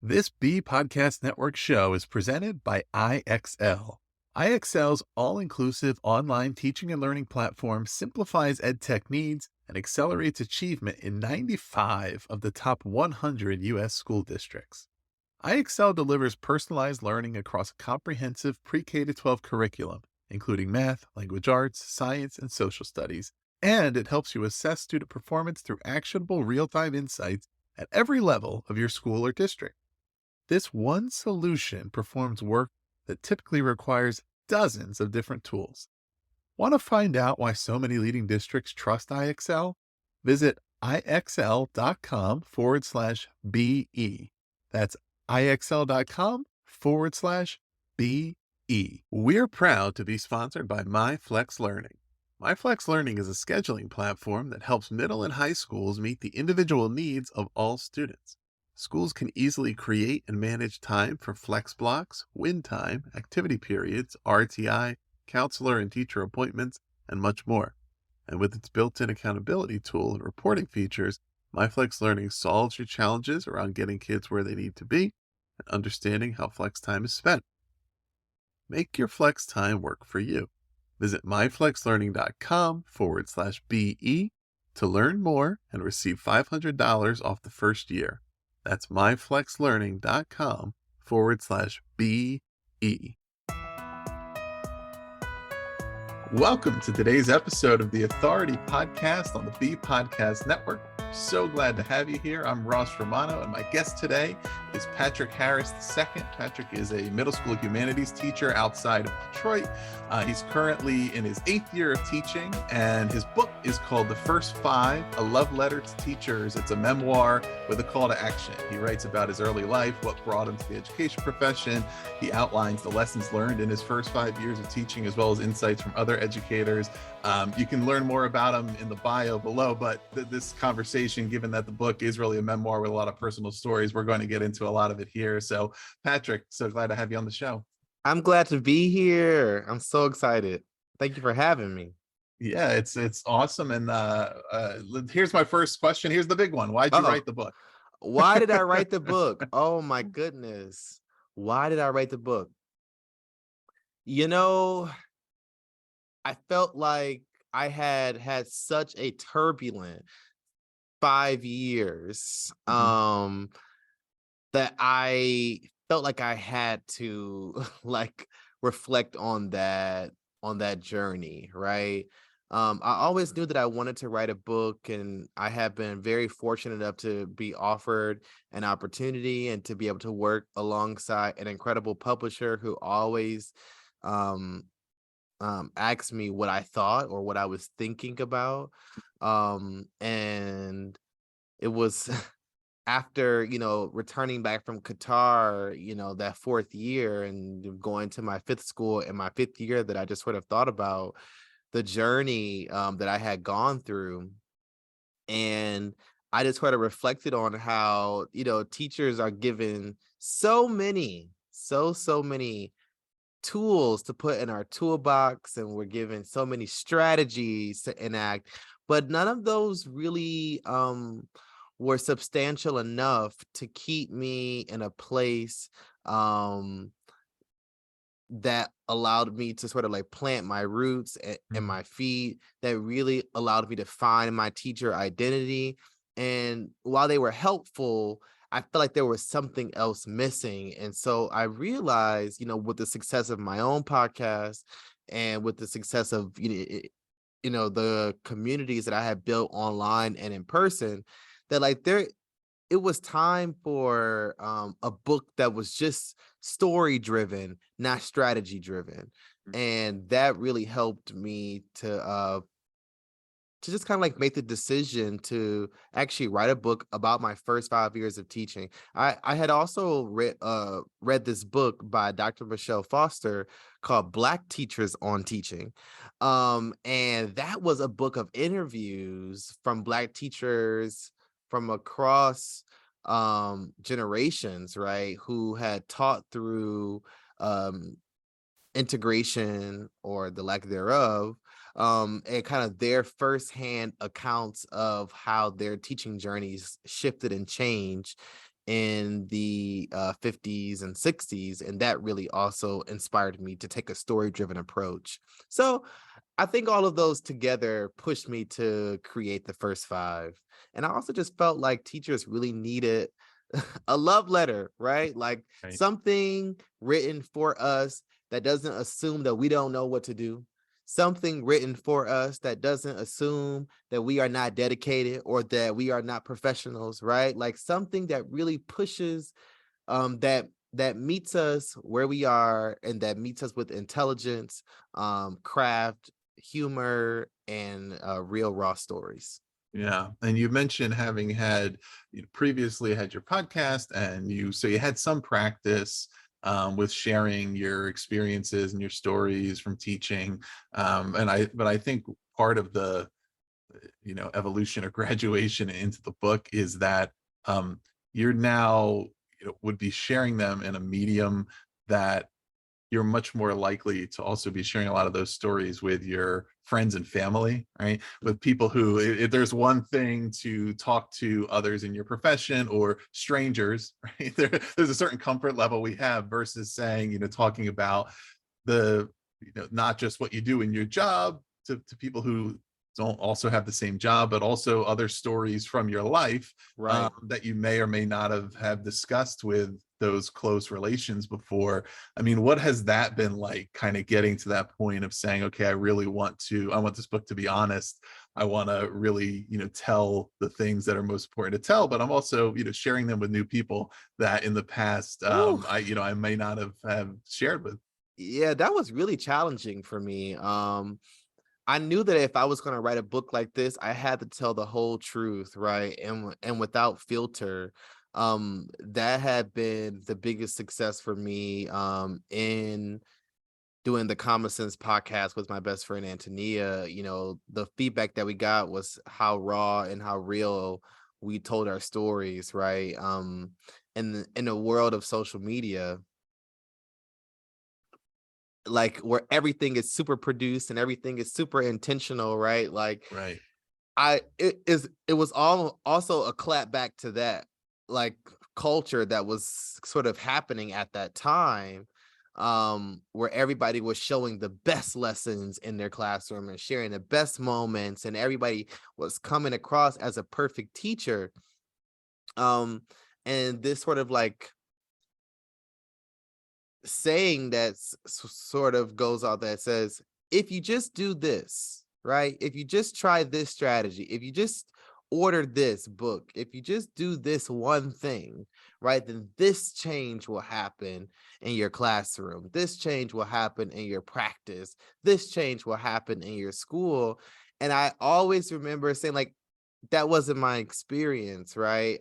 This B Podcast Network show is presented by IXL. IXL's all-inclusive online teaching and learning platform simplifies edtech needs and accelerates achievement in 95 of the top 100 U.S. school districts. IXL delivers personalized learning across a comprehensive pre-K-12 curriculum, including math, language arts, science, and social studies, and it helps you assess student performance through actionable real-time insights at every level of your school or district. This one solution performs work that typically requires dozens of different tools. Want to find out why so many leading districts trust IXL? Visit ixl.com/BE. That's ixl.com/BE. We're proud to be sponsored by MyFlex Learning. MyFlex Learning is a scheduling platform that helps middle and high schools meet the individual needs of all students. Schools can easily create and manage time for flex blocks, win time, activity periods, RTI, counselor and teacher appointments, and much more. And with its built-in accountability tool and reporting features, MyFlex Learning solves your challenges around getting kids where they need to be and understanding how flex time is spent. Make your flex time work for you. Visit myflexlearning.com/BE to learn more and receive $500 off the first year. That's myflexlearning.com/BE. Welcome to today's episode of the Authority Podcast on the B Podcast Network. So glad to have you here. I'm Ross Romano, and my guest today is Patrick Harris II. Patrick is a middle school humanities teacher outside of Detroit. He's currently in his 8th year of teaching, and his book is called The First Five, A Love Letter to Teachers. It's a memoir with a call to action. He writes about his early life, what brought him to the education profession. He outlines the lessons learned in his first 5 years of teaching, as well as insights from other educators. You can learn more about him in the bio below, but this conversation, given that the book is really a memoir with a lot of personal stories, we're going to get into a lot of it here. So Patrick, so glad to have you on the show. I'm glad to be here. I'm so excited. Thank you for having me. Yeah, it's awesome. And here's my first question. Here's the big one. Why'd you write the book? Why did I write the book? Oh my goodness. Why did I write the book? I felt like I had such a turbulent 5 years that I felt like I had to reflect on that journey, right? I always knew that I wanted to write a book, and I have been very fortunate enough to be offered an opportunity and to be able to work alongside an incredible publisher who always asked me what I thought or what I was thinking about. And it was after, returning back from Qatar, that 4th year and going to my 5th school in my 5th year that I just sort of thought about the journey that I had gone through. And I just sort of reflected on how, teachers are given so many tools to put in our toolbox, and we're given so many strategies to enact, but none of those really were substantial enough to keep me in a place that allowed me to sort of plant my roots and my feet, that really allowed me to find my teacher identity. And while they were helpful, I felt like there was something else missing. And so I realized, with the success of my own podcast and with the success of, the communities that I had built online and in person, that it was time for a book that was just story driven, not strategy driven. And that really helped me to just kind of make the decision to actually write a book about my first 5 years of teaching. I had also read this book by Dr. Michelle Foster called Black Teachers on Teaching. And that was a book of interviews from Black teachers from across generations, right, who had taught through integration or the lack thereof, and kind of their firsthand accounts of how their teaching journeys shifted and changed in the 50s and 60s. And that really also inspired me to take a story-driven approach. So I think all of those together pushed me to create the first five. And I also just felt like teachers really needed a love letter, right? Like Right. something written for us that doesn't assume that we don't know what to do. Something written for us that doesn't assume that we are not dedicated or that we are not professionals, right? Like something that really pushes that meets us where we are and that meets us with intelligence, craft, humor, and real raw stories. Yeah. And you mentioned having had, previously had your podcast, and so you had some practice with sharing your experiences and your stories from teaching. But I think part of the, evolution or graduation into the book is that um, you're now, would be sharing them in a medium that you're much more likely to also be sharing a lot of those stories with your friends and family, right? With people who, if there's one thing to talk to others in your profession or strangers, right? There's a certain comfort level we have versus saying, talking about the, not just what you do in your job to people who don't also have the same job, but also other stories from your life Right. that you may or may not have discussed with those close relations before. I mean, what has that been like, kind of getting to that point of saying, okay, I want this book to be honest. I want to really, tell the things that are most important to tell, but I'm also, sharing them with new people that in the past, Ooh, I may not have shared with. yeah, that was really challenging for me. I knew that if I was going to write a book like this, I had to tell the whole truth, right? And without filter. That had been the biggest success for me in doing the Common Sense podcast with my best friend Antonia. The feedback that we got was how raw and how real we told our stories, right? In the world of social media, like where everything is super produced and everything is super intentional, right? Like Right. it was all also a clap back to that like culture that was sort of happening at that time, where everybody was showing the best lessons in their classroom and sharing the best moments, and everybody was coming across as a perfect teacher. um and this sort of like saying that sort of goes out that says, if you just do this, right? If you just try this strategy, if you just order this book, if you just do this one thing, right, then this change will happen in your classroom. This change will happen in your practice. This change will happen in your school. And I always remember saying, like, that wasn't my experience, right?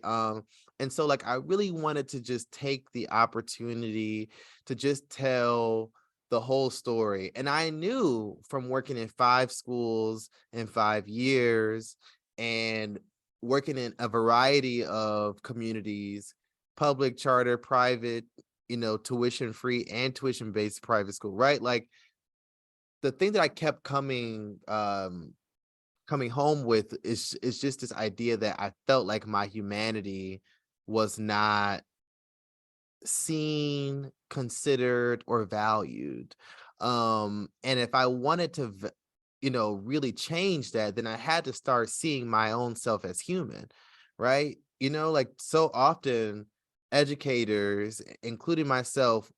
And so like I really wanted to just take the opportunity to just tell the whole story. And I knew from working in 5 schools in 5 years and working in a variety of communities, public, charter, private, tuition free and tuition based private school, right? Like the thing that I kept coming home with is just this idea that I felt like my humanity was not seen, considered, or valued. And if I wanted to, really change that, then I had to start seeing my own self as human, right? Like so often educators, including myself,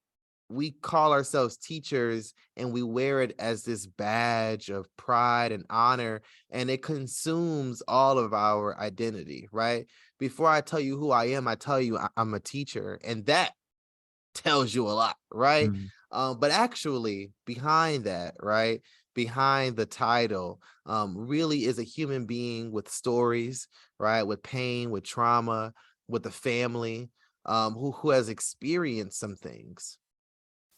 we call ourselves teachers and we wear it as this badge of pride and honor, and it consumes all of our identity, right? Before I tell you who I am, I tell you I'm a teacher, and that tells you a lot, right? Mhm. But actually behind that, right, behind the title, really is a human being with stories, right, with pain, with trauma, with a family, who has experienced some things.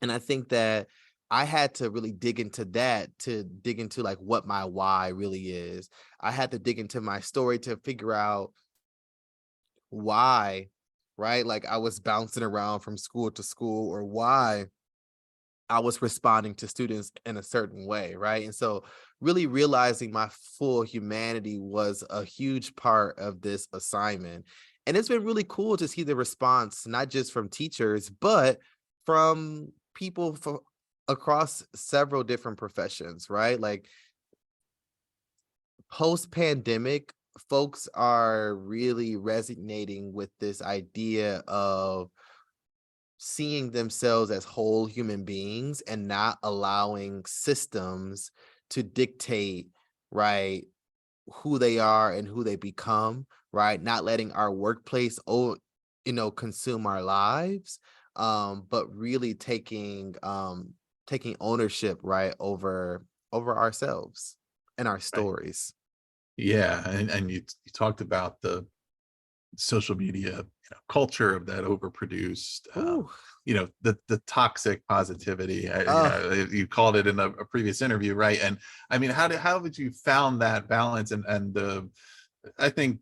And I think that I had to really dig into that, to dig into like what my why really is. I had to dig into my story to figure out why, right? Like I was bouncing around from school to school, or why I was responding to students in a certain way, right? And so really realizing my full humanity was a huge part of this assignment. And it's been really cool to see the response, not just from teachers, but from people across several different professions, right? Like post pandemic, folks are really resonating with this idea of seeing themselves as whole human beings and not allowing systems to dictate, right, who they are and who they become, right? Not letting our workplace, consume our lives, but really taking ownership, right, over ourselves and our Right. stories. Yeah, and you talked about the social media, culture of that overproduced, Ooh, the toxic positivity. uh, You called it in a previous interview, right? And I mean, how did you found that balance and the, I think,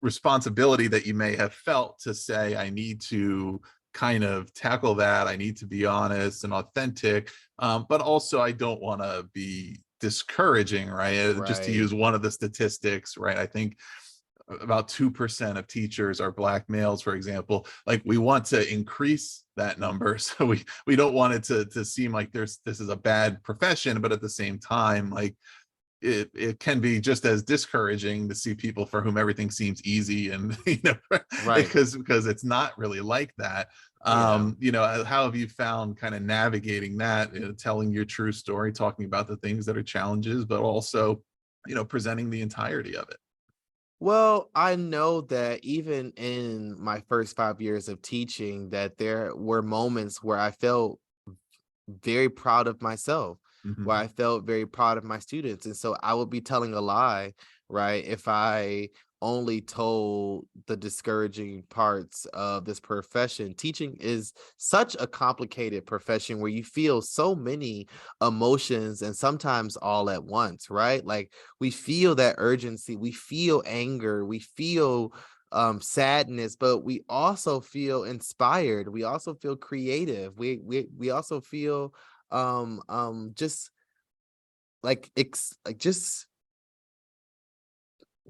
responsibility that you may have felt to say, I need to kind of tackle that. I need to be honest and authentic, but also I don't want to be discouraging, right? Just to right, use one of the statistics, right? I think about 2% of teachers are black males, for example. Like, we want to increase that number, so we don't want it to seem like this is a bad profession, but at the same time, like, it can be just as discouraging to see people for whom everything seems easy, and right. because it's not really like that. Yeah. How have you found kind of navigating that, telling your true story, talking about the things that are challenges, but also presenting the entirety of it? Well, I know that even in my first 5 years of teaching, that there were moments where I felt very proud of myself, where Hmm. I felt very proud of my students. And so I would be telling a lie, right? If I only told the discouraging parts of this profession. Teaching is such a complicated profession where you feel so many emotions and sometimes all at once, right? Like we feel that urgency, we feel anger, we feel sadness, but we also feel inspired, we also feel creative, we also feel just like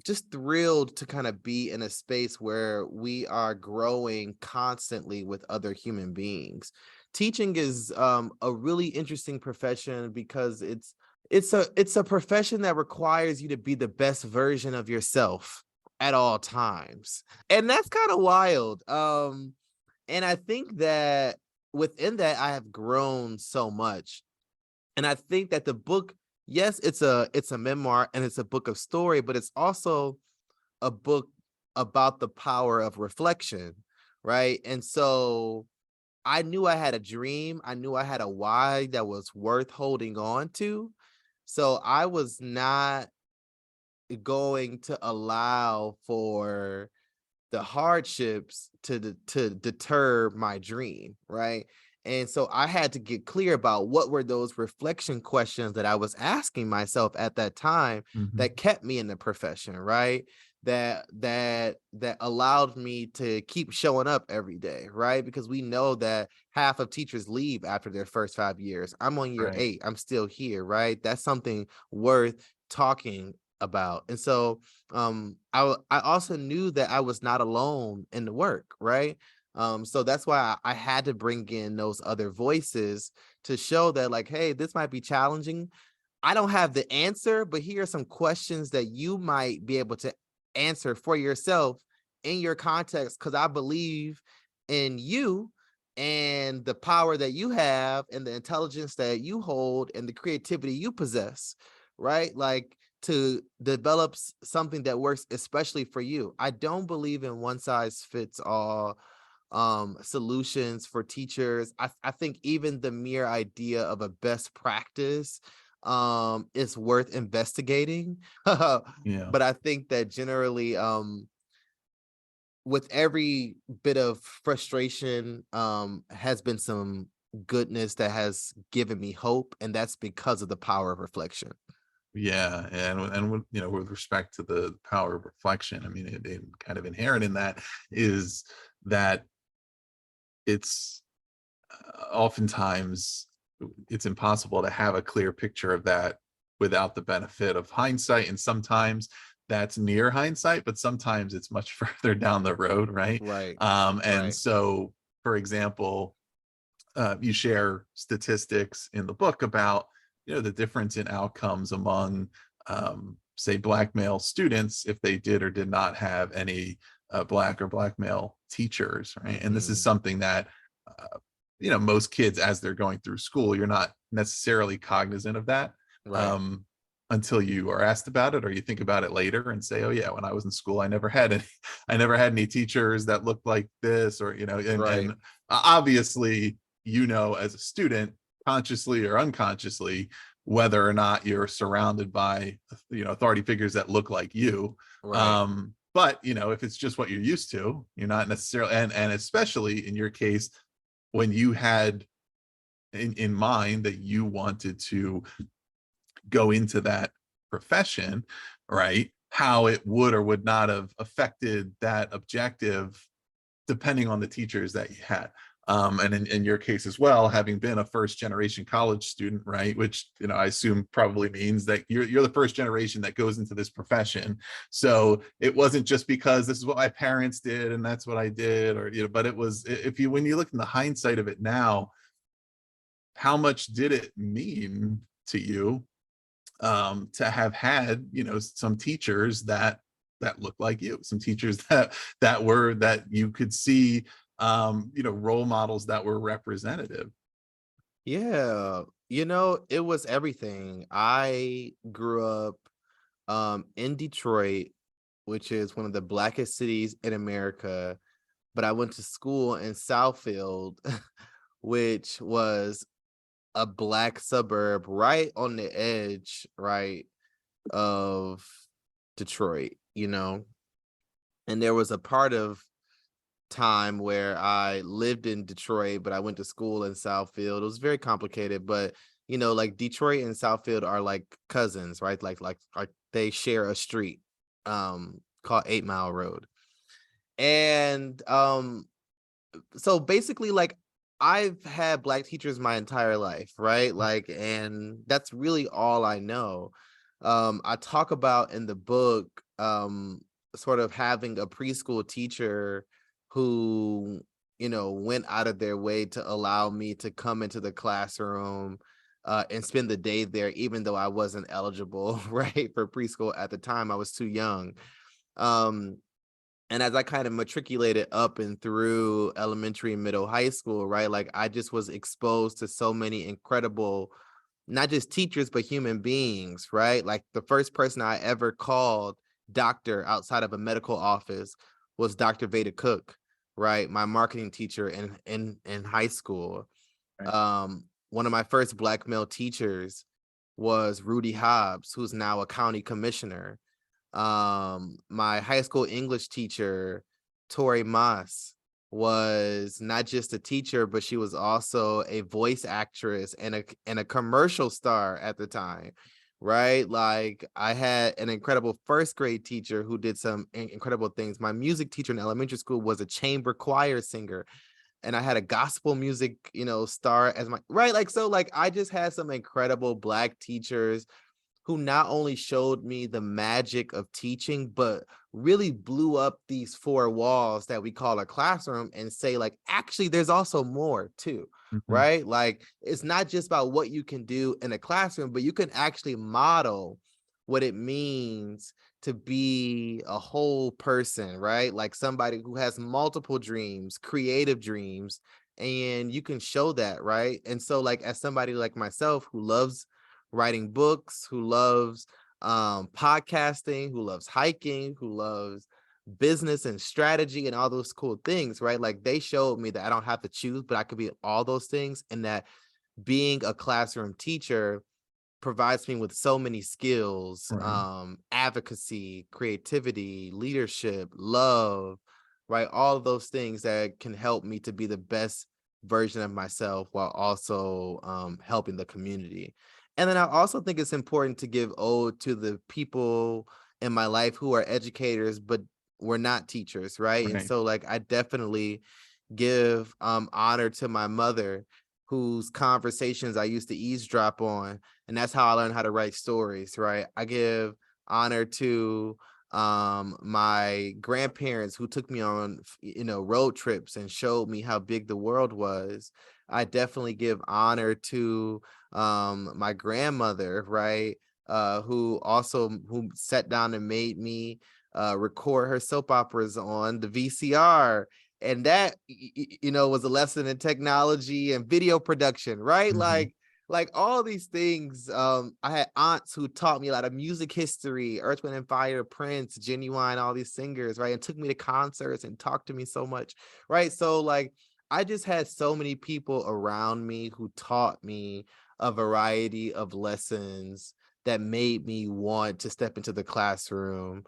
just thrilled to kind of be in a space where we are growing constantly with other human beings. Teaching is a really interesting profession because it's a profession that requires you to be the best version of yourself at all times. And that's kind of wild. And I think that within that I have grown so much. And I think that the book, yes, it's a memoir and it's a book of story, but it's also a book about the power of reflection, right? And so I knew I had a dream, I knew I had a why that was worth holding on to. So I was not going to allow for the hardships to deter my dream, right? And so I had to get clear about what were those reflection questions that I was asking myself at that time Hmm. that kept me in the profession, right? That allowed me to keep showing up every day, right? Because we know that half of teachers leave after their first 5 years. I'm on year Right. 8. I'm still here, right? That's something worth talking about. And so I also knew that I was not alone in the work, right? So that's why I had to bring in those other voices to show that, like, hey, this might be challenging. I don't have the answer, but here are some questions that you might be able to answer for yourself in your context, because I believe in you and the power that you have and the intelligence that you hold and the creativity you possess, right? Like to develop something that works especially for you. I don't believe in one size fits all solutions for teachers. I think even the mere idea of a best practice is worth investigating. Yeah. But I think that generally with every bit of frustration has been some goodness that has given me hope, and that's because of the power of reflection. Yeah, and with respect to the power of reflection, I mean, it kind of inherent in that is that it's oftentimes it's impossible to have a clear picture of that without the benefit of hindsight, and sometimes that's near hindsight, but sometimes it's much further down the road, right? Right. And Right. so, for example, you share statistics in the book about, the difference in outcomes among, say, Black male students if they did or did not have any Black or Black male teachers, right? And this is Hmm. something that, most kids, as they're going through school, you're not necessarily cognizant of that, Right. um, until you are asked about it, or you think about it later and say, "Oh yeah, when I was in school, I never had any, I never had any teachers that looked like this," or Right. and obviously, as a student, consciously or unconsciously, whether or not you're surrounded by, authority figures that look like you. Right. But if it's just what you're used to, you're not necessarily, and especially in your case, when you had in mind that you wanted to go into that profession, right? How it would or would not have affected that objective depending on the teachers that you had. And in your case as well, having been a first generation college student, right? Which, I assume probably means that you're the first generation that goes into this profession. So it wasn't just because this is what my parents did and that's what I did, or, but it was, when you look in the hindsight of it now, how much did it mean to you, to have had, some teachers that look like you, some teachers that you could see, role models that were representative. Yeah. It was everything. I grew up in Detroit, which is one of the blackest cities in America, but I went to school in Southfield, which was a black suburb right on the edge, right, of Detroit, and there was a part of time where I lived in Detroit, but I went to school in Southfield. It was very complicated, but like Detroit and Southfield are like cousins, right? Like they share a street called 8 Mile Road. And so basically, like, I've had black teachers my entire life, right? Like, and that's really all I know. I talk about in the book sort of having a preschool teacher who, went out of their way to allow me to come into the classroom and spend the day there, even though I wasn't eligible, right, for preschool at the time. I was too young. Um, and as I kind of matriculated up and through elementary, middle, high school, right, like I just was exposed to so many incredible, not just teachers, but human beings, right? Like the first person I ever called doctor outside of a medical office was Dr. Veda Cook, right? My marketing teacher in high school. Right. One of my first black male teachers was Rudy Hobbs, who's now a county commissioner. My high school English teacher, Tori Moss, was not just a teacher, but she was also a voice actress and a commercial star at the time, right? Like I had an incredible first grade teacher who did some incredible things. My music teacher in elementary school was a chamber choir singer, and I had a gospel music, star as my right. Like so, like I just had some incredible black teachers who not only showed me the magic of teaching, but really blew up these four walls that we call a classroom and say, like, actually, there's also more too, Mhm. right? Like, it's not just about what you can do in a classroom, but you can actually model what it means to be a whole person, right? Like somebody who has multiple dreams, creative dreams, and you can show that, right? And so, like, as somebody like myself who loves writing books, who loves podcasting, who loves hiking, who loves business and strategy and all those cool things, right? Like they showed me that I don't have to choose, but I could be all those things, and that being a classroom teacher provides me with so many skills, Right. advocacy, creativity, leadership, love, right? All of those things that can help me to be the best version of myself while also helping the community. And then I also think it's important to give ode to the people in my life who are educators, but were not teachers, right? And Right. so like I definitely give honor to my mother, whose conversations I used to eavesdrop on, and that's how I learned how to write stories, right? I give honor to my grandparents who took me on, road trips and showed me how big the world was. I definitely give honor to my grandmother, right? Who sat down and made me record her soap operas on the VCR. And that, was a lesson in technology and video production, right? Mhm. Like all these things. I had aunts who taught me a lot of music history, Earth, Wind and Fire, Prince, Genuine, all these singers, right? And took me to concerts and talked to me so much, right? So like I just had so many people around me who taught me a variety of lessons that made me want to step into the classroom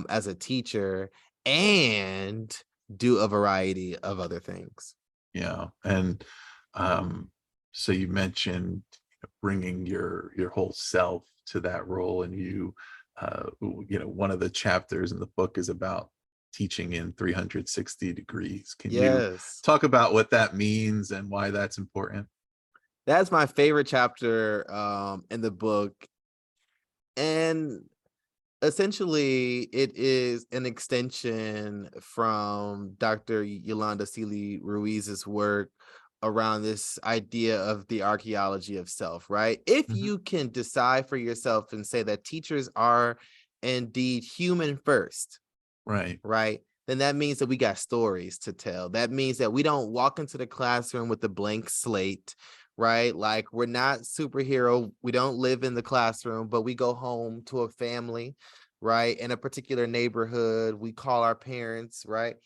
as a teacher and do a variety of other things. Yeah. And um, so you mentioned bringing your whole self to that role, and one of the chapters in the book is about teaching in 360 degrees. Can you Yes. talk about what that means and why that's important? That's my favorite chapter in the book. And essentially, it is an extension from Dr. Yolanda Seeley Ruiz's work around this idea of the archaeology of self, right? If Mhm. you can decide for yourself and say that teachers are indeed human first, Right. right? Then that means that we got stories to tell. That means that we don't walk into the classroom with a blank slate, right? Like we're not superhero. We don't live in the classroom, but we go home to a family, right? In a particular neighborhood. We call our parents, right?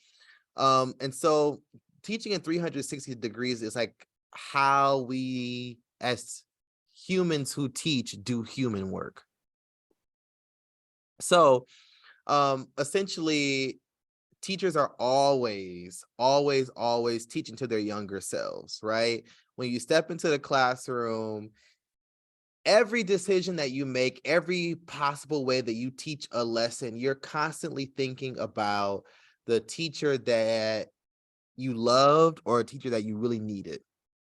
And so teaching in 360 degrees is like how we as humans who teach do human work. So essentially teachers are always, always, always teaching to their younger selves, right? When you step into the classroom, every decision that you make, every possible way that you teach a lesson, you're constantly thinking about the teacher that you loved or a teacher that you really needed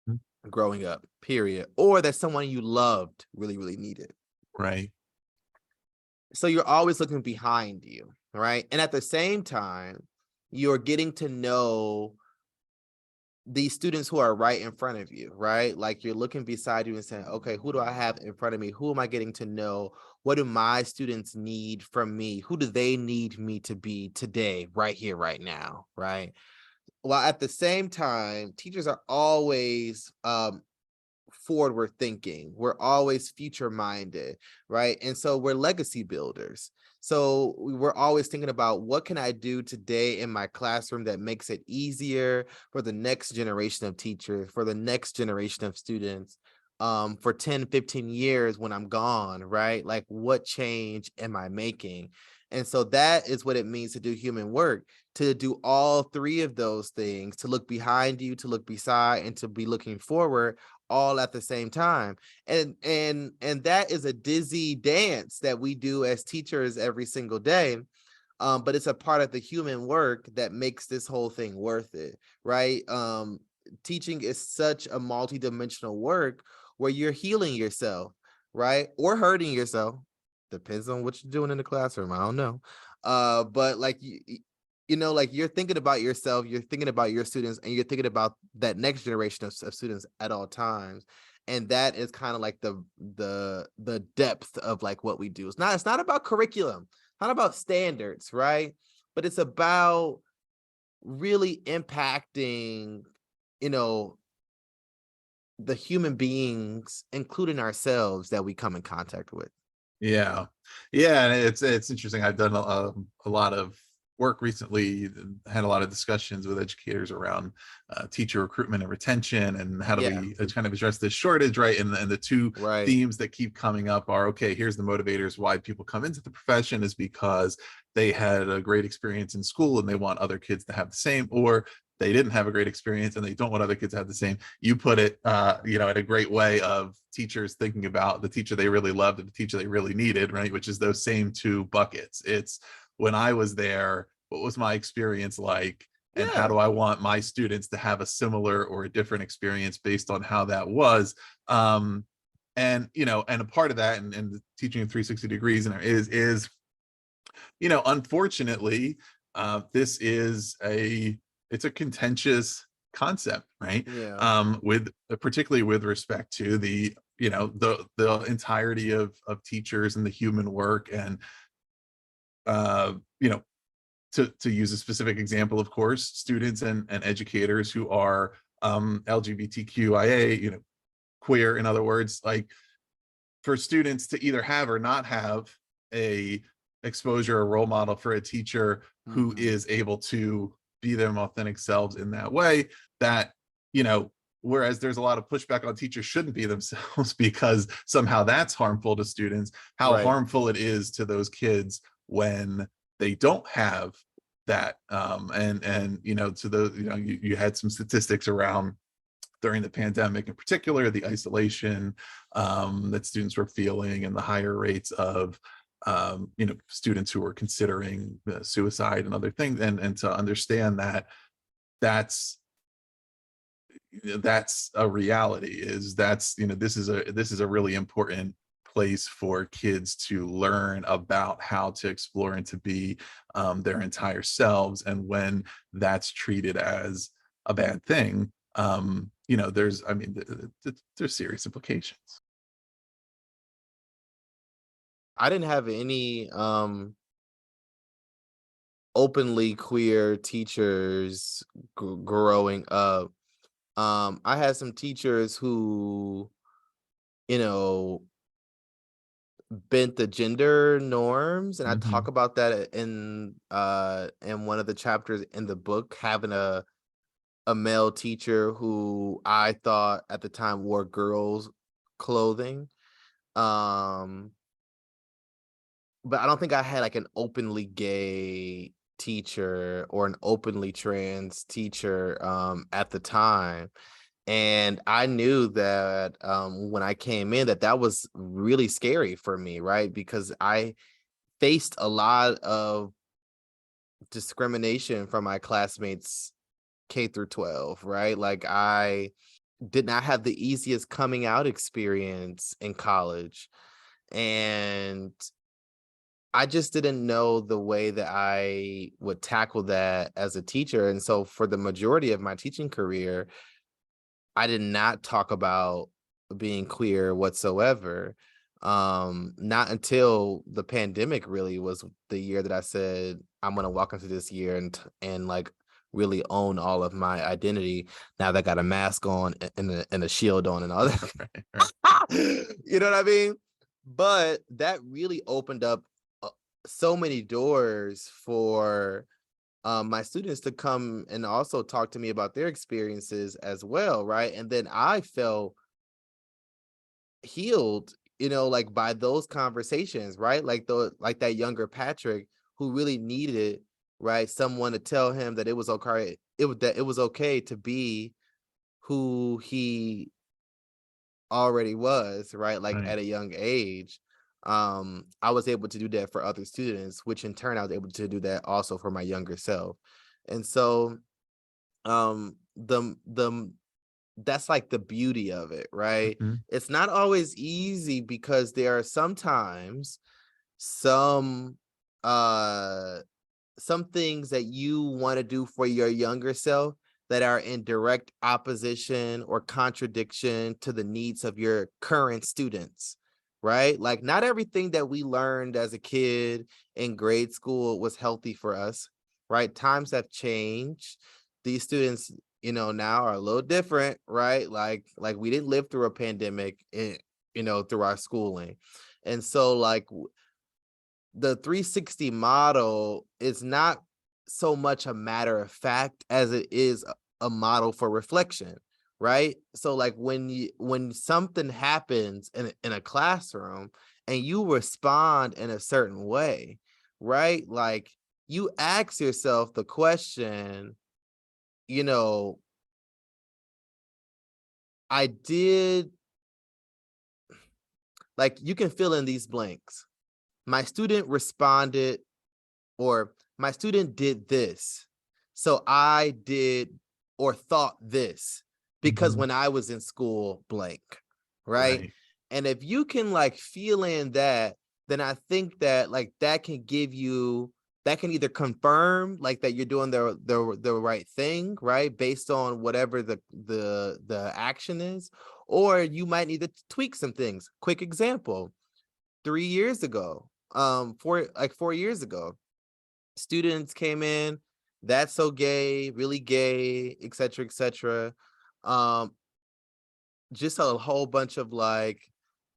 Mm. growing up, period. Or that someone you loved really, really needed. Right. So you're always looking behind you, right? And at the same time, you're getting to know these students who are right in front of you, right? Like you're looking beside you and saying, okay, who do I have in front of me? Who am I getting to know? What do my students need from me? Who do they need me to be today, right here, right now, right? While at the same time, teachers are always forward thinking. We're always future minded, right? And so we're legacy builders. So we're always thinking about what can I do today in my classroom that makes it easier for the next generation of teachers, for the next generation of students, for 10, 15 years when I'm gone, right? Like what change am I making? And so that is what it means to do human work, to do all three of those things, to look behind you, to look beside, and to be looking forward all at the same time. And that is a dizzy dance that we do as teachers every single day. But it's a part of the human work that makes this whole thing worth it, right? Teaching is such a multidimensional work where you're healing yourself, right? Or hurting yourself. Depends on what you're doing in the classroom. I don't know. But like like you're thinking about yourself, you're thinking about your students, and you're thinking about that next generation of students at all times. And that is kind of like the depth of like what we do. It's not about curriculum, not about standards, right? But it's about really impacting, you know, the human beings, including ourselves, that we come in contact with. Yeah. Yeah, and it's interesting. I've done a lot of work recently, and had a lot of discussions with educators around teacher recruitment and retention, and how do Yeah, we kind of address this shortage, right? And the two right. themes that keep coming up are, okay, here's the motivators why people come into the profession is because they had a great experience in school and they want other kids to have the same, or they didn't have a great experience and they don't want other kids to have the same. You put it in a great way of teachers thinking about the teacher they really loved and the teacher they really needed, right? Which is those same two buckets. It's, when I was there, what was my experience like, and how Yeah, do I want my students to have a similar or a different experience based on how that was. And a part of that, and the teaching in 360 degrees and is Unfortunately, this is it's a contentious concept, right? Yeah. With particularly with respect to the entirety of teachers and the human work, and uh, you know, to use a specific example, of course, students and educators who are LGBTQIA, queer, in other words, like, for students to either have or not have a exposure or role model for a teacher who Mhm. is able to be their authentic selves in that way, that you know whereas there's a lot of pushback on teachers shouldn't be themselves because somehow that's harmful to students, how Right. harmful it is to those kids when they don't have that, and to the you had some statistics around during the pandemic, in particular, the isolation that students were feeling, and the higher rates of students who were considering suicide and other things, and to understand that that's that's a reality, is that's this is a really important place for kids to learn about how to explore and to be their entire selves. And when that's treated as a bad thing, there's, there's serious implications. I didn't have any openly queer teachers growing up. I had some teachers who, you know, bent the gender norms, and I talk Hmm. about that in one of the chapters in the book, having a male teacher who I thought at the time wore girls clothing. Um but I don't think I had like an openly gay teacher or an openly trans teacher at the time. And I knew that when I came in, that was really scary for me, right? Because I faced a lot of discrimination from my classmates K through 12, right? Like I did not have the easiest coming out experience in college. And I just didn't know the way that I would tackle that as a teacher. And so for the majority of my teaching career, I did not talk about being queer whatsoever. Not until the pandemic really was the year that I said I'm gonna walk into this year and like really own all of my identity now that I got a mask on and a shield on and all that. Right, right. You know what I mean? But that really opened up uh, so many doors for my students to come and also talk to me about their experiences as well, right? And then I felt healed, like by those conversations, right? Like that younger Patrick who really needed, right, someone to tell him that it was okay, it was okay to be who he already was, right? Like Right. at a young age. I was able to do that for other students, which in turn I was able to do that also for my younger self. And so the that's like the beauty of it, right? Mhm. It's not always easy because there are sometimes some uh some things that you want to do for your younger self that are in direct opposition or contradiction to the needs of your current students, right? Like not everything that we learned as a kid in grade school was healthy for us, right? Times have changed. These students, now are a little different, right? Like we didn't live through a pandemic through our schooling. And so like the 360 model is not so much a matter of fact as it is a model for reflection, right? So like when something happens in a classroom and you respond in a certain way, right? Like you ask yourself the question, you know, I did, like you can fill in these blanks. My student responded, or my student did this. So I did or thought this because Mhm. when I was in school, blank, right? Right. And if you can like feel in that, then I think that like that can either confirm like that you're doing the right thing, right? Based on whatever the action is, or you might need to tweak some things. Quick example, 3 years ago, 4 years ago, students came in, that's so gay, really gay, etc., etc. Um, just a whole bunch of like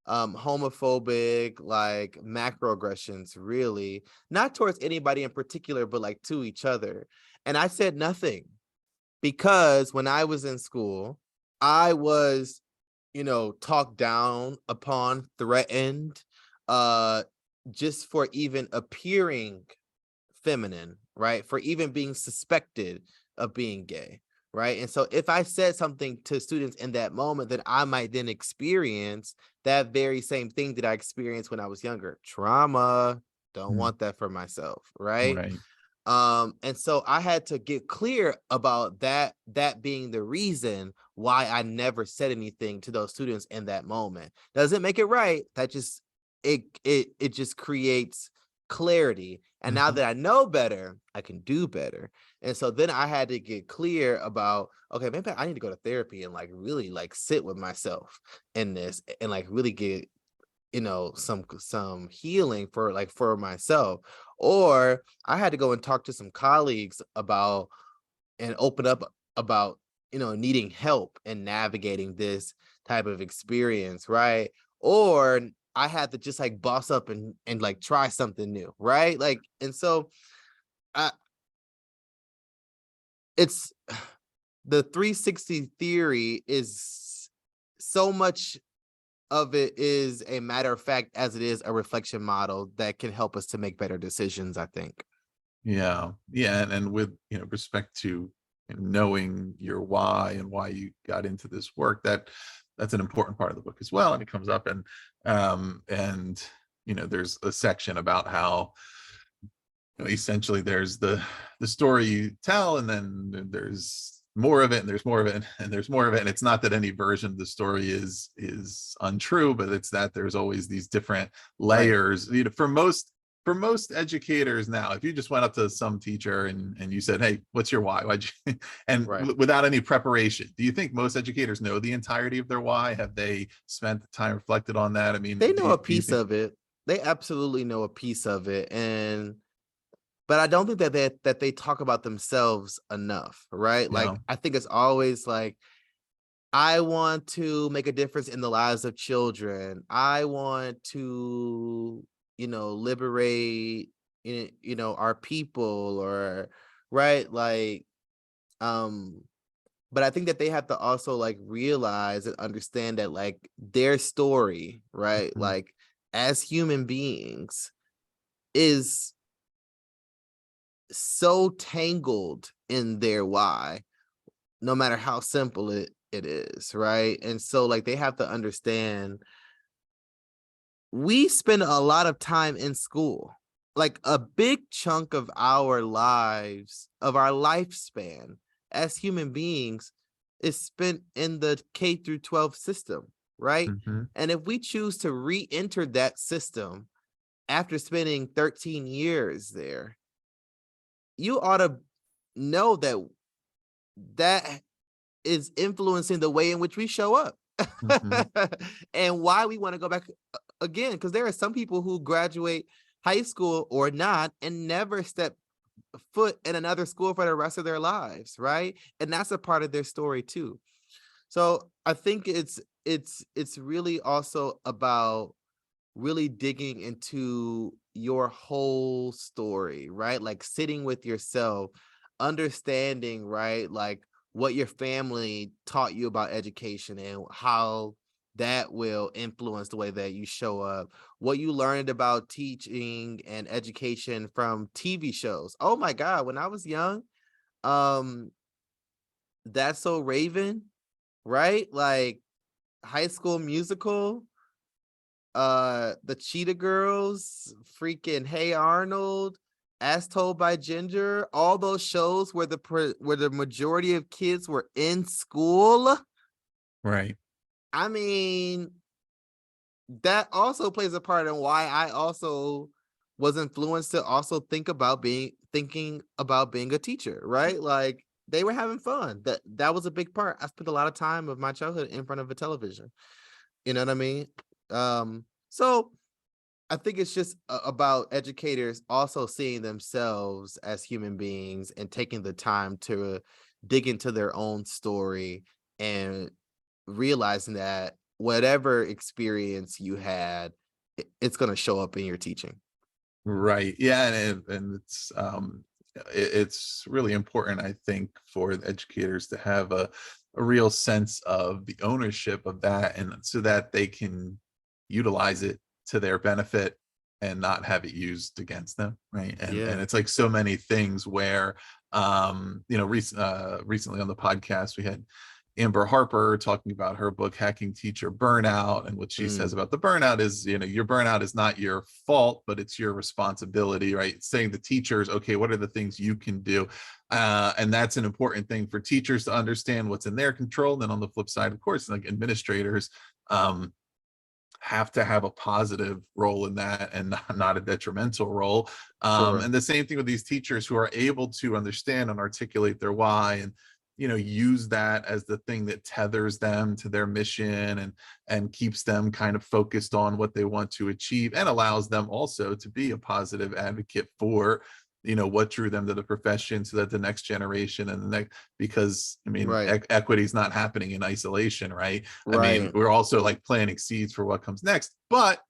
homophobic, like macroaggressions, really, not towards anybody in particular, but like to each other. And I said nothing because when I was in school, I was, talked down upon, threatened, just for even appearing feminine, right? For even being suspected of being gay, right? And so if I said something to students in that moment, then I might then experience that very same thing that I experienced when I was younger. Trauma. Don't want that for myself, right? Right. And so I had to get clear about that being the reason why I never said anything to those students in that moment. Doesn't make it right. That just it just creates clarity. And now that I know better, I can do better. And so then I had to get clear about, okay, maybe I need to go to therapy and like really like sit with myself in this and like really get some healing for myself. Or I had to go and talk to some colleagues about and open up about needing help in navigating this type of experience, right? Or I had to just like boss up and like try something new, right? Like, and so it's the 360 theory is so much of it is a matter of fact as it is a reflection model that can help us to make better decisions, I think. Yeah. And with respect to knowing your why and why you got into this work, that's an important part of the book as well. And it comes up and there's a section about how essentially there's the story you tell, and then there's more of it, and there's more of it, and there's more of it. And it's not that any version of the story is untrue, but it's that there's always these different layers. Right. For most educators now, if you just went up to some teacher and you said, "Hey, what's your why?" Why'd you? And without any preparation, do you think most educators know the entirety of their why? Have they spent the time reflected on that? I mean, they know a piece of it. They absolutely know a piece of it, but I don't think that they talk about themselves enough, right? Like, I think it's always like, I want to make a difference in the lives of children. I want to, liberate, our people, or right, like, but I think that they have to also like realize and understand that like their story, right, like as human beings, is so tangled in their why, no matter how simple it is, right? And so like they have to understand we spend a lot of time in school. Like a big chunk of our lives, of our lifespan as human beings, is spent in the K through 12 system, right? And if we choose to re-enter that system after spending 13 years there, you ought to know that is influencing the way in which we show up and why we want to go back again. Because there are some people who graduate high school or not and never step foot in another school for the rest of their lives, right? And that's a part of their story too. So I think it's really also about really digging into your whole story, right? Like sitting with yourself, understanding, right? Like what your family taught you about education and how that will influence the way that you show up, what you learned about teaching and education from TV shows. Oh my God, when I was young, That's So Raven, right? Like High School Musical, the Cheetah Girls, freaking Hey Arnold, As Told by Ginger, all those shows where the majority of kids were in school. Right. I mean, that also plays a part in why I also was influenced to also thinking about being a teacher, right? Like they were having fun. That was a big part. I spent a lot of time of my childhood in front of a television. You know what I mean? So I think it's just about educators also seeing themselves as human beings and taking the time to dig into their own story and realizing that whatever experience you had, it's going to show up in your teaching. Right. Yeah, and it's really important, I think, for the educators to have a real sense of the ownership of that, and so that they can utilize it to their benefit and not have it used against them, right? And Yeah. it's like so many things where recently on the podcast we had Amber Harper talking about her book Hacking Teacher Burnout, and what she says Mm, about the burnout is, your burnout is not your fault, but it's your responsibility, right? Saying to teachers, okay, what are the things you can do? And that's an important thing for teachers to understand what's in their control. Then on the flip side, of course, like administrators um, have to have a positive role in that and not a detrimental role. sure. And the same thing with these teachers who are able to understand and articulate their why, and use that as the thing that tethers them to their mission, and keeps them kind of focused on what they want to achieve, and allows them also to be a positive advocate for what drew them to the profession, so that the next generation and the next, because I mean, Right. equity is not happening in isolation, right? I mean, Right. we're also like planting seeds for what comes next, but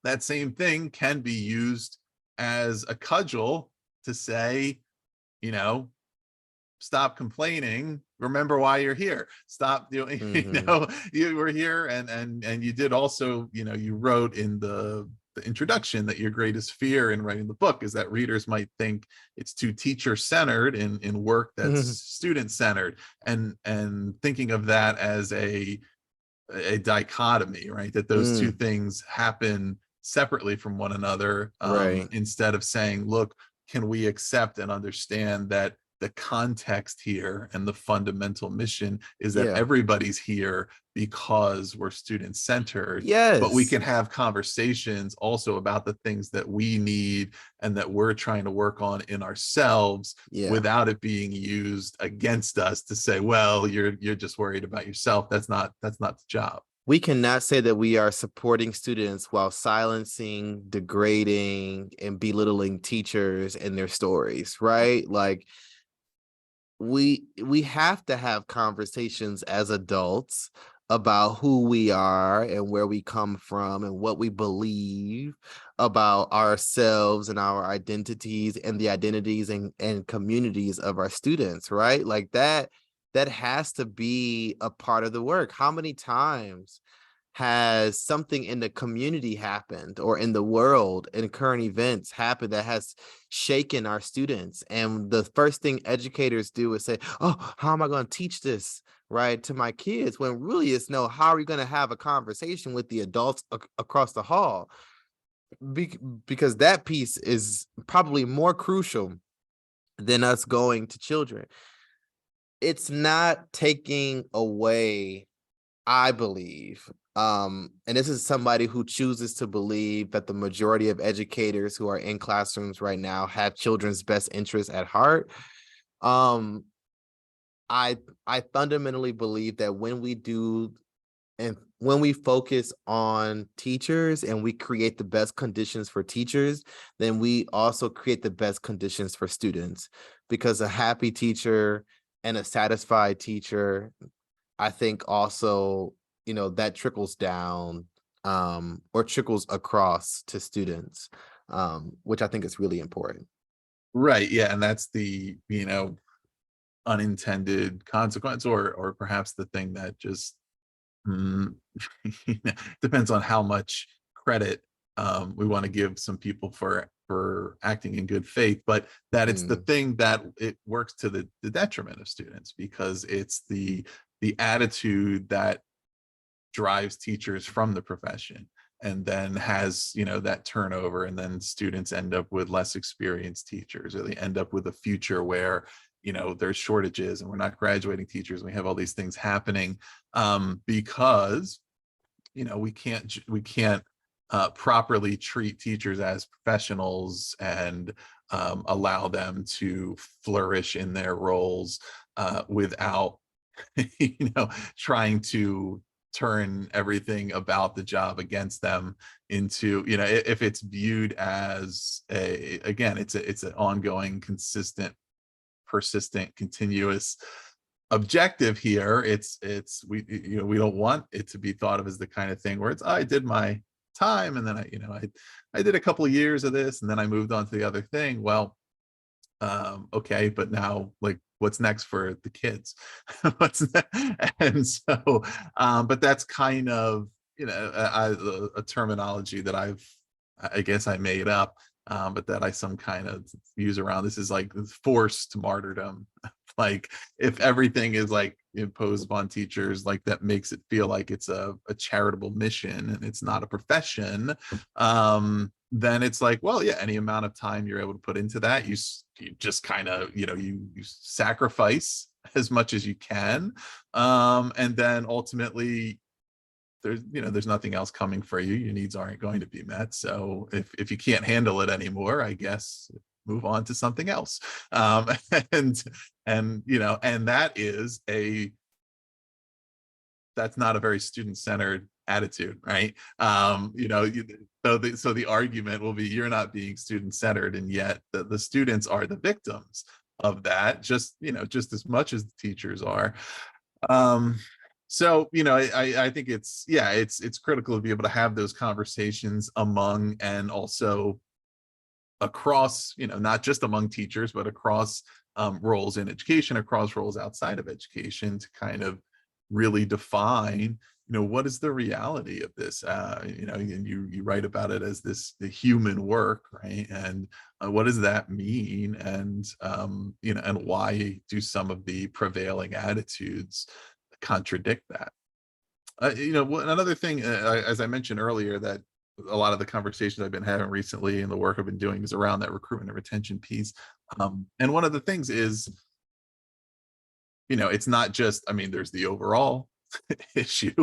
that same thing can be used as a cudgel to say, you know, stop complaining, remember why you're here, stop Hmm. you were here, and you did also, you wrote in the introduction that your greatest fear in writing the book is that readers might think it's too teacher centered in work that's student centered, and thinking of that as a dichotomy, right? That those two Mm, things happen separately from one another, right. instead of saying, look, can we accept and understand that the context here and the fundamental mission is that Yeah. everybody's here because we're student centered, but we Yes. can have conversations also about the things that we need and that we're trying to work on in ourselves, Yeah. without it being used against us to say, well, you're just worried about yourself. That's not the job. We cannot say that we are supporting students while silencing, degrading, and belittling teachers and their stories, right? Like we have to have conversations as adults about who we are and where we come from and what we believe about ourselves and our identities and the identities and communities of our students, right? Like that has to be a part of the work. How many times has something in the community happened or in the world in current events happened that has shaken our students, and the first thing educators do is say, oh, how am I going to teach this right to my kids, when really it's no, how are you going to have a conversation with the adults across the hall? Because that piece is probably more crucial than us going to children. It's not taking away, I believe, and this is somebody who chooses to believe that the majority of educators who are in classrooms right now have children's best interests at heart. Um, I I fundamentally believe that when we do and when we focus on teachers and we create the best conditions for teachers, then we also create the best conditions for students, because a happy teacher and a satisfied teacher, I think also, that trickles down, or trickles across to students, which I think is really important. Right. Yeah. And that's the, unintended consequence, or perhaps the thing that just mm, depends on how much credit we want to give some people for acting in good faith, but that it's the Mm, thing that it works to the detriment of students, because it's the attitude that drives teachers from the profession, and then has that turnover, and then students end up with less experienced teachers, or they end up with a future where there's shortages and we're not graduating teachers, and we have all these things happening, because we can't properly treat teachers as professionals and allow them to flourish in their roles without trying to turn everything about the job against them into, if it's viewed as again, it's an ongoing, consistent, persistent, continuous objective here. We don't want it to be thought of as the kind of thing where it's, I did my time and then I did a couple of years of this and then I moved on to the other thing. Well, okay, but now, like, what's next for the kids? And so but that's kind of, a terminology that I guess I made up, but that I some kind of use around this is like forced martyrdom. Like, if everything is like imposed upon teachers, like that makes it feel like it's a charitable mission and it's not a profession, then it's like, well, yeah, any amount of time you're able to put into that, you just kind of, you sacrifice as much as you can, and then ultimately there's nothing else coming for you. Your needs aren't going to be met. So if you can't handle it anymore, I guess move on to something else. And and that's not a very student-centered attitude, right? So the argument will be, you're not being student-centered, and yet the students are the victims of that, just as much as the teachers are. So I think it's critical to be able to have those conversations among, and also across, not just among teachers, but across roles in education, across roles outside of education, to kind of really define, what is the reality of this, and you write about it as the human work, right? And what does that mean? And and why do some of the prevailing attitudes contradict that? Another thing, as I mentioned earlier, that a lot of the conversations I've been having recently and the work I've been doing is around that recruitment and retention piece. And one of the things is, it's not just, there's the overall issue,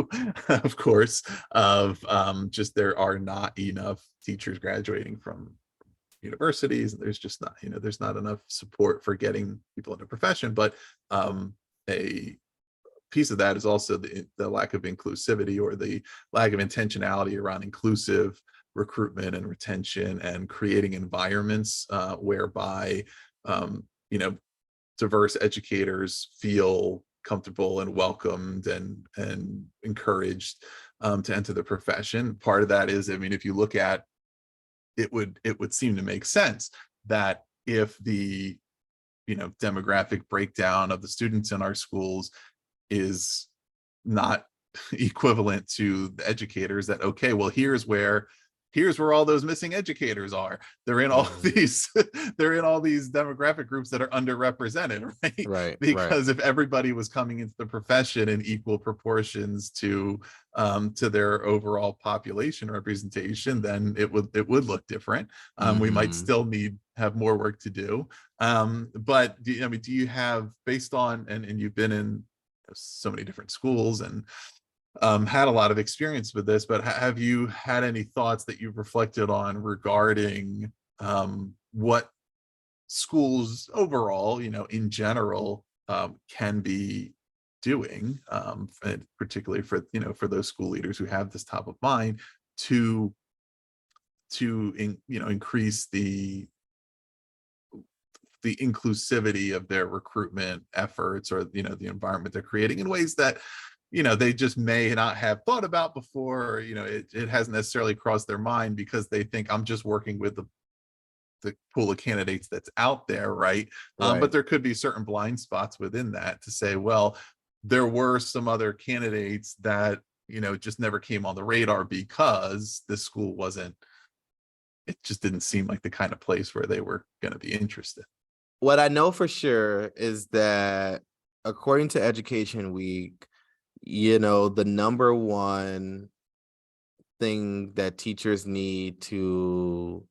of course, of just there are not enough teachers graduating from universities. There's just not, there's not enough support for getting people into profession. But a piece of that is also the lack of inclusivity, or the lack of intentionality around inclusive recruitment and retention, and creating environments whereby diverse educators feel comfortable and welcomed and encouraged to enter the profession. Part of that is, if you look at it, would seem to make sense that if the demographic breakdown of the students in our schools is not equivalent to the educators, that, okay, well, here's where all those missing educators are. They're in all these they're in all these demographic groups that are underrepresented, right? Right. Because if everybody was coming into the profession in equal proportions to their overall population representation, then it would look different. We might still have more work to do. But do you have, based on, and you've been in so many different schools and had a lot of experience with this, but have you had any thoughts that you've reflected on regarding what schools overall, in general, can be doing, and particularly for those school leaders who have this top of mind, to increase the inclusivity of their recruitment efforts, or the environment they're creating, in ways that they just may not have thought about before, or it hasn't necessarily crossed their mind, because they think, I'm just working with the pool of candidates that's out there, right? But there could be certain blind spots within that to say, well, there were some other candidates that just never came on the radar because this school it just didn't seem like the kind of place where they were going to be interested. What I know for sure is that, according to Education Week, the number one thing that teachers need to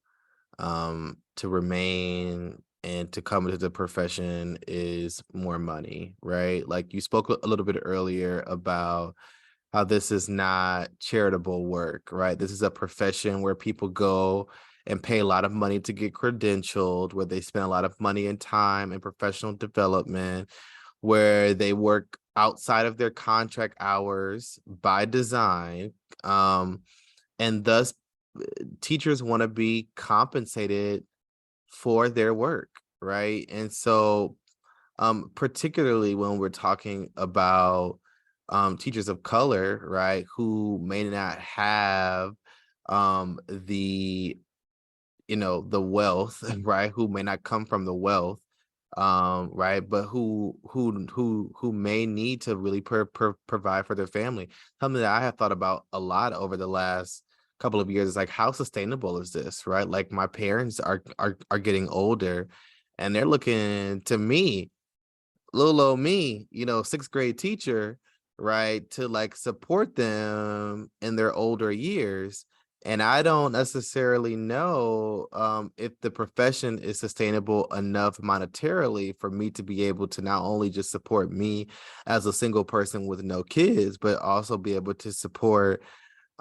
remain and to come into the profession is more money, right? Like, you spoke a little bit earlier about how this is not charitable work, right? This is a profession where people go and pay a lot of money to get credentialed, where they spend a lot of money and time and professional development, where they work outside of their contract hours by design. And thus, teachers want to be compensated for their work, right? And so, particularly when we're talking about teachers of color, right, who may not have the the wealth, right, who may not come from the wealth, right, but who may need to really provide for their family. Something that I have thought about a lot over the last couple of years is like, how sustainable is this, right? Like, my parents are getting older, and they're looking to me, little old me, sixth grade teacher, right, to like support them in their older years. And I don't necessarily know if the profession is sustainable enough monetarily for me to be able to not only just support me as a single person with no kids, but also be able to support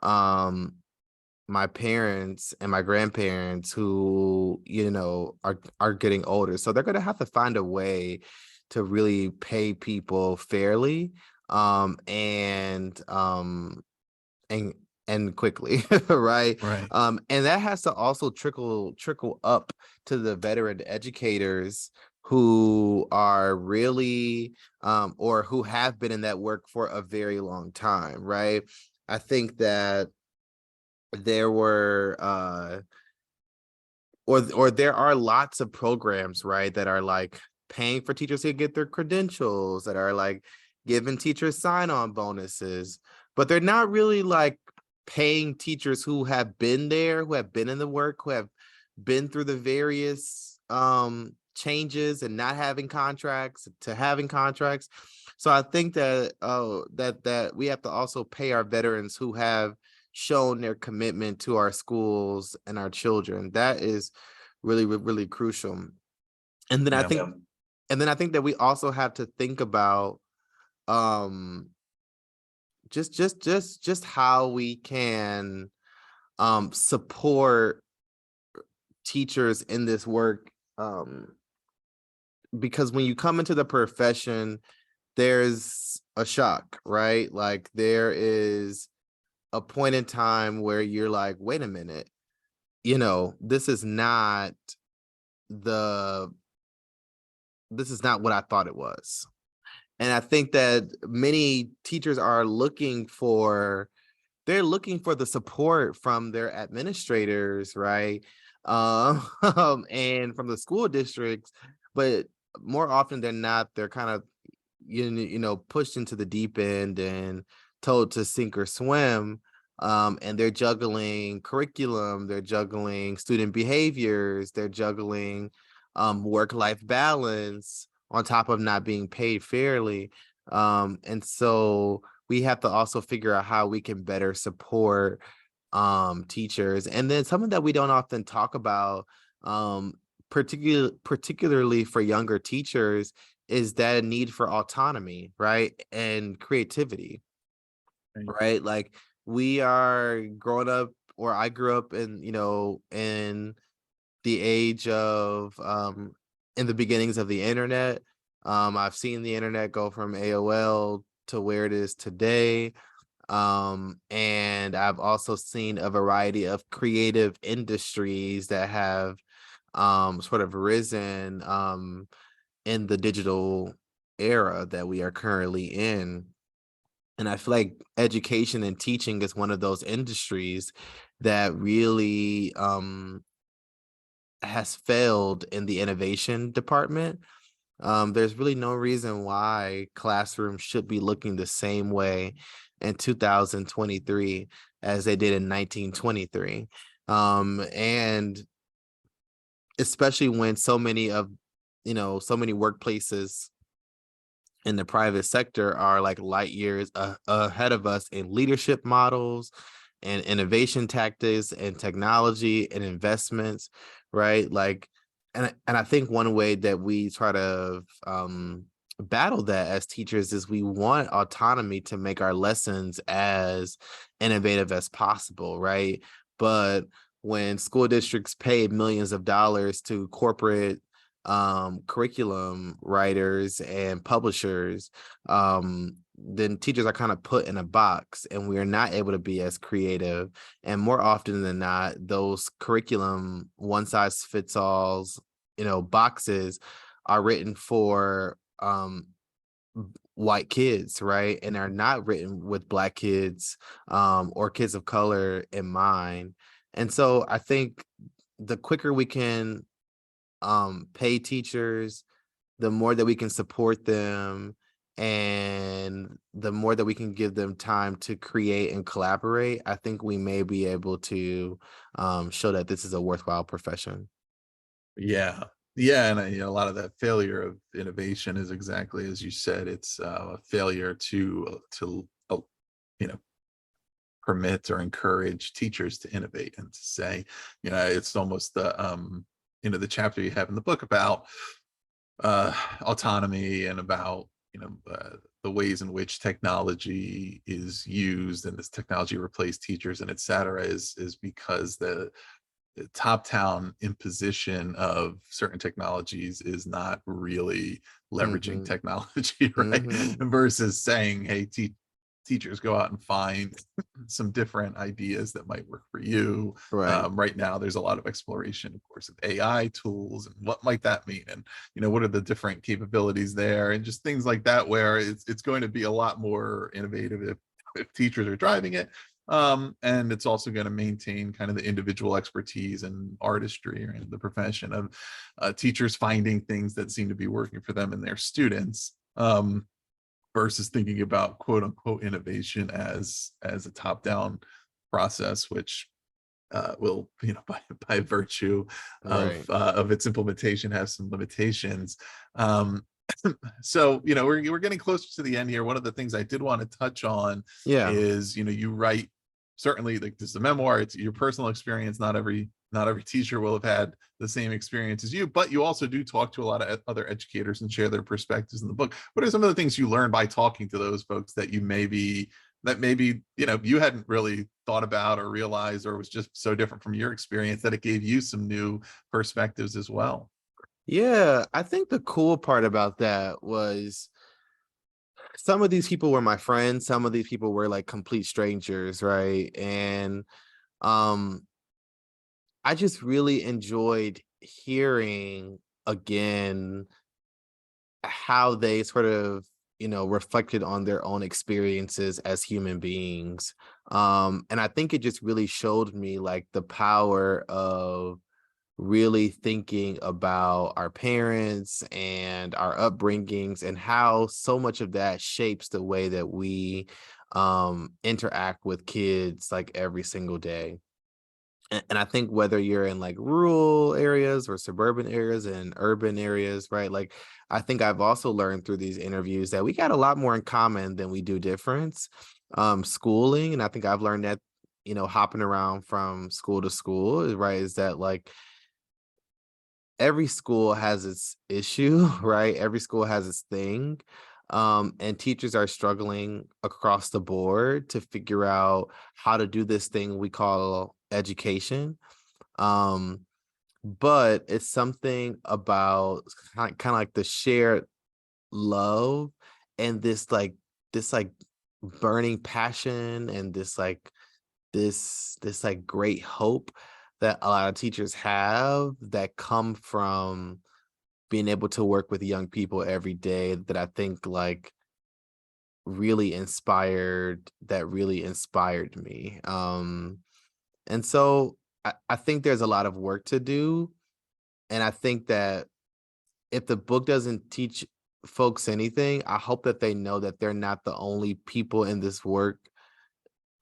my parents and my grandparents who, are getting older. So they're going to have to find a way to really pay people fairly, and and quickly, right? Right. And that has to also trickle up to the veteran educators who are really or who have been in that work for a very long time, right? I think that there were or there are lots of programs, right, that are like paying for teachers to get their credentials, that are like giving teachers sign-on bonuses, but they're not really like paying teachers who have been there, who have been in the work, who have been through the various changes and not having contracts to having contracts. So I think that that we have to also pay our veterans who have shown their commitment to our schools and our children. That is really, really crucial. And then I Yeah. think, that we also have to think about just how we can support teachers in this work, because when you come into the profession, there's a shock, right? Like, there is a point in time where you're like, wait a minute, this is not what I thought it was. And I think that many teachers are looking for the support from their administrators, right? And from the school districts, but more often than not, they're kind of pushed into the deep end and told to sink or swim. And they're juggling curriculum, they're juggling student behaviors, they're juggling work-life balance on top of not being paid fairly. And so we have to also figure out how we can better support teachers. And then something that we don't often talk about, particularly for younger teachers, is that need for autonomy, right? And creativity, right? Like, we are growing up, or I grew up in the age of in the beginnings of the internet. I've seen the internet go from AOL to where it is today. And I've also seen a variety of creative industries that have sort of risen in the digital era that we are currently in. And I feel like education and teaching is one of those industries that really has failed in the innovation department. There's really no reason why classrooms should be looking the same way in 2023 as they did in 1923. And especially when so many workplaces in the private sector are like light years ahead of us in leadership models and innovation tactics and technology and investments, right? Like, and I think one way that we try to battle that as teachers is we want autonomy to make our lessons as innovative as possible, right? But when school districts pay millions of dollars to corporate curriculum writers and publishers, then teachers are kind of put in a box and we are not able to be as creative. And more often than not, those curriculum one size fits alls, boxes are written for white kids, right? And are not written with Black kids or kids of color in mind. And so I think the quicker we can pay teachers, the more that we can support them, and the more that we can give them time to create and collaborate, I think we may be able to show that this is a worthwhile profession. Yeah. Yeah, and a lot of that failure of innovation is exactly as you said. It's a failure to you know permit or encourage teachers to innovate and to say, it's almost the chapter you have in the book about autonomy and about the ways in which technology is used and this technology replaced teachers and et cetera is because the top-down imposition of certain technologies is not really leveraging Hmm. technology, right? Hmm. Versus saying, hey, teachers, go out and find some different ideas that might work for you. Right. Right now, there's a lot of exploration, of course, of AI tools and what might that mean, and what are the different capabilities there, and just things like that, where it's going to be a lot more innovative if teachers are driving it. And it's also going to maintain kind of the individual expertise and artistry and the profession of teachers finding things that seem to be working for them and their students, versus thinking about quote unquote innovation as a top down process, which will, by virtue Right. of its implementation, have some limitations. Um, so we're getting closer to the end here. One of the things I did want to touch on Yeah. is, you write, certainly, like, this is a memoir, it's your personal experience. Not every teacher will have had the same experience as you, but you also do talk to a lot of other educators and share their perspectives in the book. What are some of the things you learned by talking to those folks that maybe you hadn't really thought about or realized, or was just so different from your experience that it gave you some new perspectives as well? Yeah. I think the cool part about that was some of these people were my friends, some of these people were like complete strangers, right? And um I just really enjoyed hearing again how they sort of, reflected on their own experiences as human beings. And I think it just really showed me like the power of really thinking about our parents and our upbringings and how so much of that shapes the way that we interact with kids like every single day. And I think whether you're in like rural areas or suburban areas and urban areas, right? Like, I think I've also learned through these interviews that we got a lot more in common than we do difference. Schooling, and I think I've learned that, hopping around from school to school, right? Is that like every school has its issue, right? Every school has its thing. And teachers are struggling across the board to figure out how to do this thing we call education. Um, but it's something about kind of like the shared love and this like burning passion and this like great hope that a lot of teachers have that come from being able to work with young people every day that I think like really inspired me. And so I think there's a lot of work to do. And I think that if the book doesn't teach folks anything, I hope that they know that they're not the only people in this work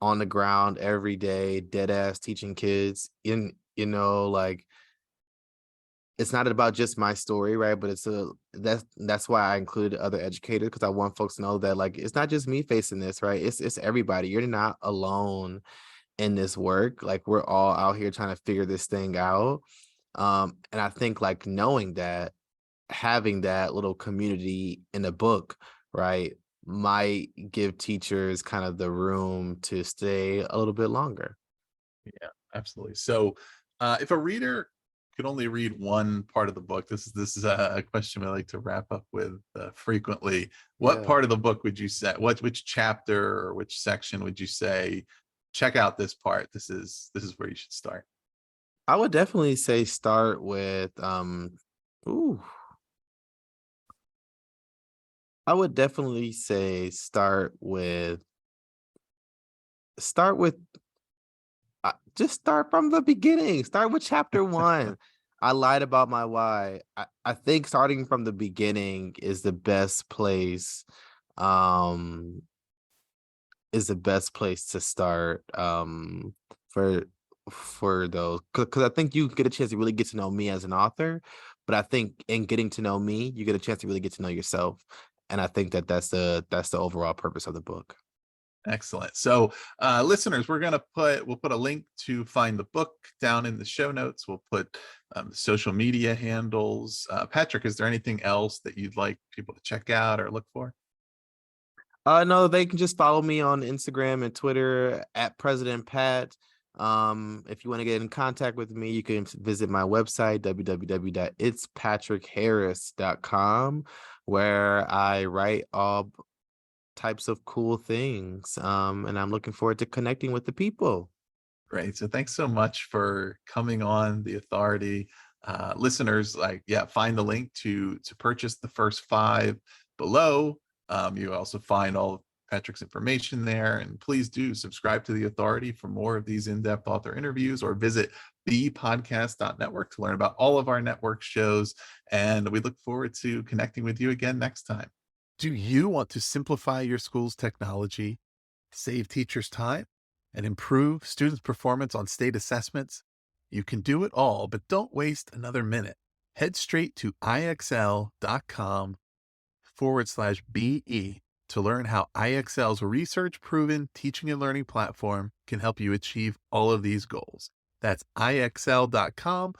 on the ground every day, dead ass teaching kids. Like it's not about just my story, right? But that's why I included other educators because I want folks to know that like it's not just me facing this, right? It's everybody. You're not alone in this work. Like we're all out here trying to figure this thing out. And I think like knowing that having that little community in a book, right, might give teachers kind of the room to stay a little bit longer. Yeah, absolutely. So, if a reader could only read one part of the book, this is a question we like to wrap up with frequently. What Yeah. part of the book would you say? Which chapter or which section would you say? Check out this part. This is where you should start. I would definitely say start with ooh, I would definitely say start with just start from the beginning. Start with chapter 1. I lied about my why. I think starting from the beginning um is the best place to start for those, because I think you get a chance to really get to know me as an author, but I think in getting to know me, you get a chance to really get to know yourself, and I think that that's the overall purpose of the book. Excellent. So, listeners, we'll put a link to find the book down in the show notes. We'll put social media handles. Patrick, is there anything else that you'd like people to check out or look for? No, they can just follow me on Instagram and Twitter at President Pat. If you want to get in contact with me, you can visit my website, www.itspatrickharris.com, where I write all types of cool things. And I'm looking forward to connecting with the people. Great. So thanks so much for coming on the authority. Listeners, like, yeah, find the link to purchase the first five below. You also find all of Patrick's information there. And please do subscribe to the authority for more of these in-depth author interviews, or visit bpodcast.network to learn about all of our network shows. And we look forward to connecting with you again next time. Do you want to simplify your school's technology, save teachers time, and improve students' performance on state assessments? You can do it all, but don't waste another minute. Head straight to ixl.com/BE to learn how IXL's research proven teaching and learning platform can help you achieve all of these goals. That's ixl.com/BE.